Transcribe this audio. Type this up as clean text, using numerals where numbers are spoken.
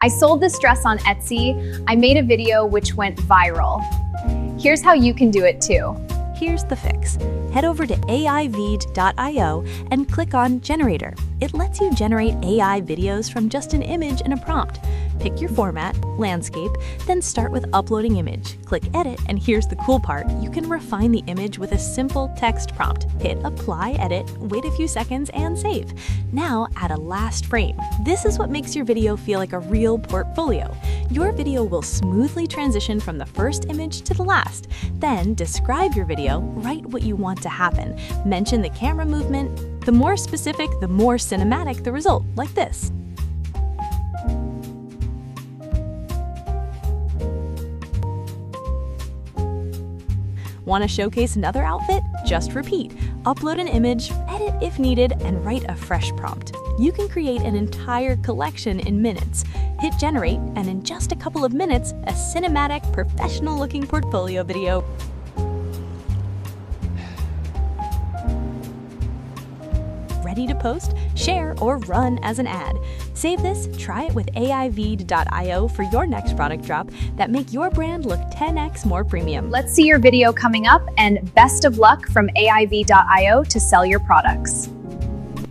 I sold this dress on Etsy. I made a video which went viral. Here's how you can do it too. Here's the fix. Head over to AIVeed.io and click on Generator. It lets you generate AI videos from just an image and a prompt. Pick your format, landscape, then start with uploading image. Click Edit, and here's the cool part. You can refine the image with a simple text prompt. Hit Apply, Edit, wait a few seconds, and save. Now add a last frame. This is what makes your video feel like a real portfolio. Your video will smoothly transition from the first image to the last. Then describe your video, write what you want to happen, mention the camera movement. The more specific, the more cinematic the result, like this. Want to showcase another outfit? Just repeat. Upload an image, edit if needed, and write a fresh prompt. You can create an entire collection in minutes. Hit generate, and in just a couple of minutes, a cinematic, professional-looking portfolio video. Ready to post, share, or run as an ad. Save this, try it with AIVeed.io for your next product drop that make your brand look 10x more premium. Let's see your video coming up, and best of luck from AIVeed.io to sell your products.